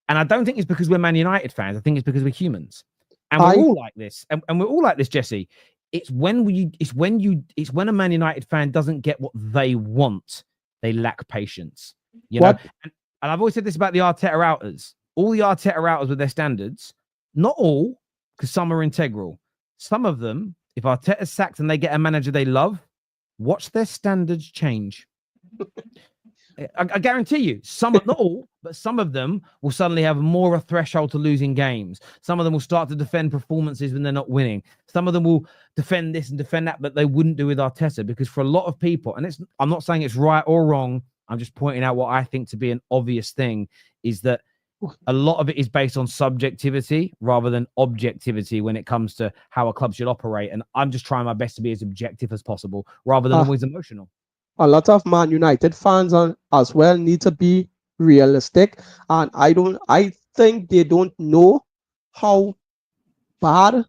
And I don't think it's because we're Man United fans. I think it's because we're humans. And we're all like this. And we're all like this, Jesse. It's when a Man United fan doesn't get what they want, they lack patience. You know? And I've always said this about the Arteta outers. All the Arteta outers with their standards, not all, because some are integral. Some of them, if Arteta's sacked and they get a manager they love, watch their standards change. I guarantee you, not all, but some of them will suddenly have more of a threshold to losing games. Some of them will start to defend performances when they're not winning. Some of them will defend this and defend that, but they wouldn't do with Arteta, because for a lot of people, and I'm not saying it's right or wrong, I'm just pointing out what I think to be an obvious thing, is that a lot of it is based on subjectivity rather than objectivity when it comes to how a club should operate. And I'm just trying my best to be as objective as possible rather than always emotional. A lot of Man United fans as well need to be realistic. And I think they don't know how badly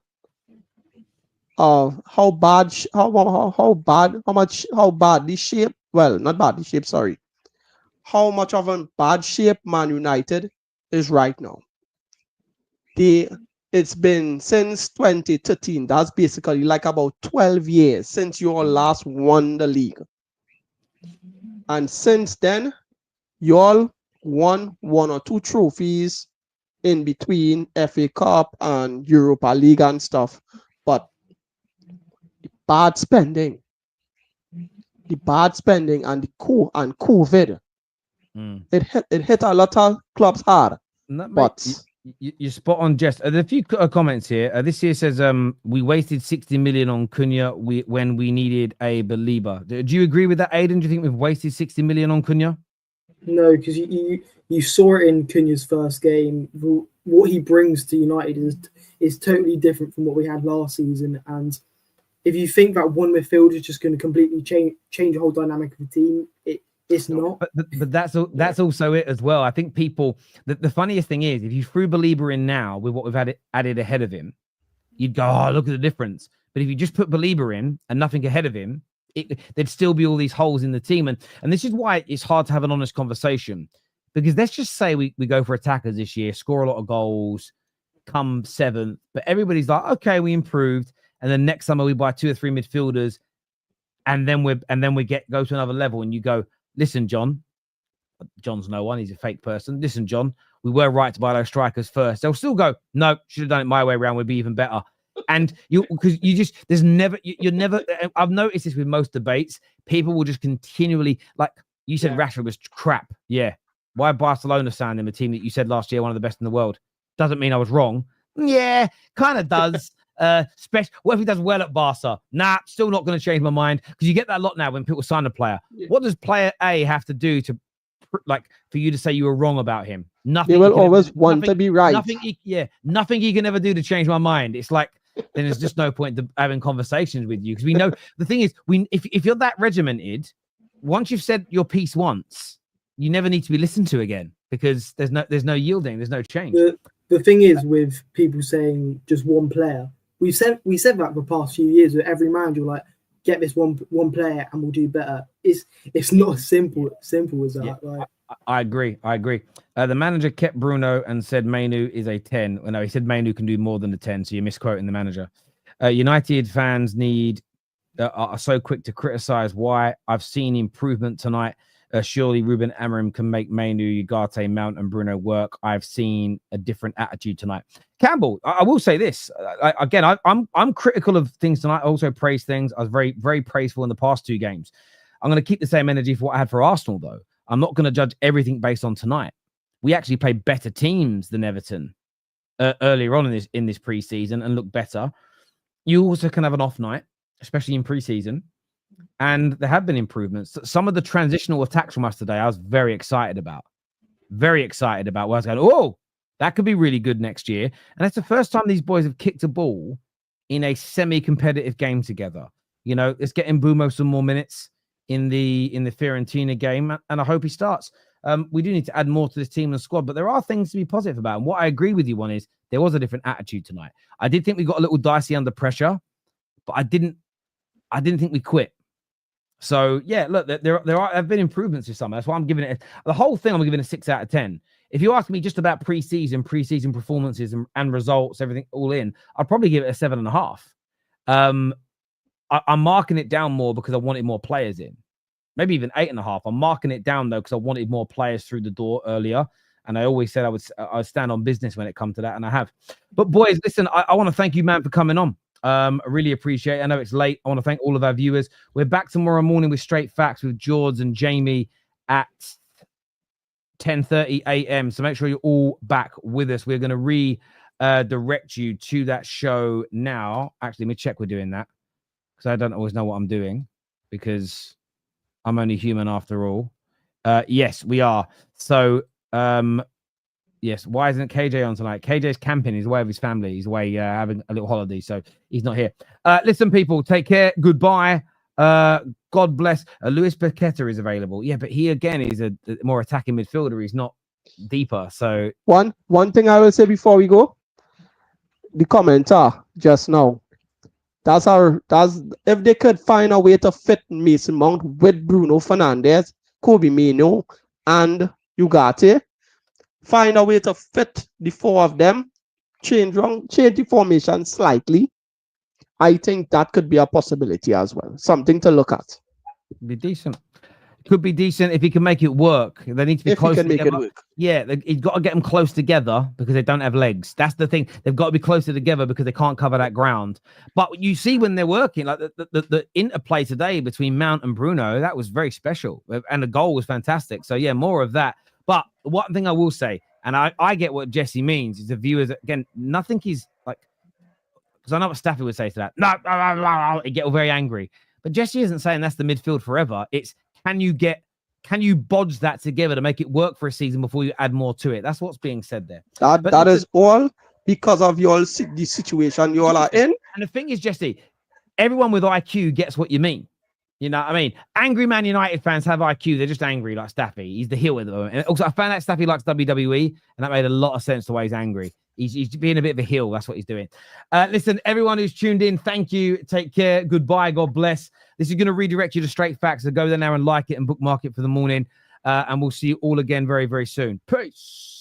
shaped, well, not badly shaped, sorry, how much of a bad shape Man United is right now. It's been since 2013. That's basically like about 12 years since you all last won the league. And since then, you all won 1 or 2 trophies in between FA Cup and Europa League and stuff. But the bad spending and the COVID, it hit a lot of clubs hard. You're spot on, Jess. There's a few comments here. This here says, we wasted 60 million on Cunha when we needed a believer. Do you agree with that, Aiden? Do you think we've wasted 60 million on Cunha? No, because you saw it in Cunha's first game. What he brings to United is totally different from what we had last season. And if you think that one midfield is just going to completely change the whole dynamic of the team, it's not. But that's also it as well. I think people, the funniest thing is, if you threw Belieber in now with what we've added ahead of him, you'd go, oh, look at the difference. But if you just put Belieber in and nothing ahead of him, there'd still be all these holes in the team. And this is why it's hard to have an honest conversation. Because let's just say we go for attackers this year, score a lot of goals, come 7th, but everybody's like, okay, we improved. And then next summer we buy 2 or 3 midfielders, and then we go to another level, and you go, listen, John, John's no one. He's a fake person. Listen, John, we were right to buy those strikers first. They'll still go, no, should have done it my way around. We'd be even better. And there's never, you're never, I've noticed this with most debates. People will just continually, like you said, Rashford was crap. Yeah. Why Barcelona signed him, a team that you said last year, one of the best in the world? Doesn't mean I was wrong. Yeah, kind of does. What if he does well at Barca? Nah, still not going to change my mind, because you get that a lot now when people sign a player. Yeah. What does player A have to do to, like, for you to say you were wrong about him? Nothing. They will always want to be right. Nothing he can ever do to change my mind. It's like, then there's just no point to having conversations with you, because we know the thing is, if you're that regimented, once you've said your piece once, you never need to be listened to again, because there's no yielding, there's no change. The thing is, with people saying just one player, we said that for the past few years with every manager, like, get this one player and we'll do better. It's not as simple as that. Yeah, like, I agree. The manager kept Bruno and said Mainu is a 10. Well, no, he said Mainu can do more than a 10, so you're misquoting the manager. United fans are so quick to criticize why. I've seen improvement tonight. Surely Ruben Amorim can make Mainu, Ugarte, Mount, and Bruno work. I've seen a different attitude tonight. Campbell, I will say this. I'm critical of things tonight. I also praise things. I was very, very praiseful in the past 2 games. I'm going to keep the same energy for what I had for Arsenal, though. I'm not going to judge everything based on tonight. We actually played better teams than Everton earlier on in this preseason and look better. You also can have an off night, especially in preseason. And there have been improvements. Some of the transitional attacks from us today, I was very excited about. Very excited about. Where I was going, oh, that could be really good next year. And it's the first time these boys have kicked a ball in a semi-competitive game together. You know, it's getting Bumo some more minutes in the Fiorentina game, and I hope he starts. We do need to add more to this team and squad, but there are things to be positive about. And what I agree with you on is there was a different attitude tonight. I did think we got a little dicey under pressure, but I didn't think we quit. So yeah, look, there have been improvements this summer. That's why I'm giving it the whole thing. I'm giving it a 6 out of 10. If you ask me just about preseason performances and results, everything all in, I'd probably give it a 7.5. I'm marking it down more because I wanted more players in. Maybe even 8.5. I'm marking it down though because I wanted more players through the door earlier. And I always said I would stand on business when it comes to that, and I have. But boys, listen, I want to thank you, man, for coming on. I really appreciate it. I know it's late. I want to thank all of our viewers. We're back tomorrow morning with Straight Facts with George and Jamie at 10:30 a.m. So make sure you're all back with us. We're going to redirect you to that show now. Actually, let me check we're doing that, because I don't always know what I'm doing, because I'm only human after all. Yes, we are. So, yes, why isn't KJ on tonight? KJ's camping. He's away with his family. He's away having a little holiday, so he's not here. Listen, people, take care. Goodbye. God bless. Luis Paqueta is available. Yeah, but he, again, is a more attacking midfielder. He's not deeper. So one thing I will say before we go, the commenter just now, that's if they could find a way to fit Mason Mount with Bruno Fernandes, Kobe Mino, and Ugarte, find a way to fit the 4 of them, change the formation slightly. I think that could be a possibility as well. Something to look at. Be decent. Could be decent if he can make it work. They need to be close together. If he can make it work. Yeah, he's got to get them close together because they don't have legs. That's the thing. They've got to be closer together because they can't cover that ground. But you see when they're working, like the interplay today between Mount and Bruno, that was very special. And the goal was fantastic. So yeah, more of that. But one thing I will say, and I get what Jesse means, is the viewers, again, nothing is like, because I know what Staffy would say to that. No, he'd get very angry. But Jesse isn't saying that's the midfield forever. It's can you bodge that together to make it work for a season before you add more to it? That's what's being said there. That is all because of the situation you all are in. And the thing is, Jesse, everyone with IQ gets what you mean. You know what I mean? Angry Man United fans have IQ. They're just angry like Staffy. He's the heel at the moment. And also, I found out Staffy likes WWE, and that made a lot of sense the way he's angry. He's being a bit of a heel. That's what he's doing. Listen, everyone who's tuned in, thank you. Take care. Goodbye. God bless. This is going to redirect you to Straight Facts. So go there now and like it and bookmark it for the morning. And we'll see you all again very, very soon. Peace.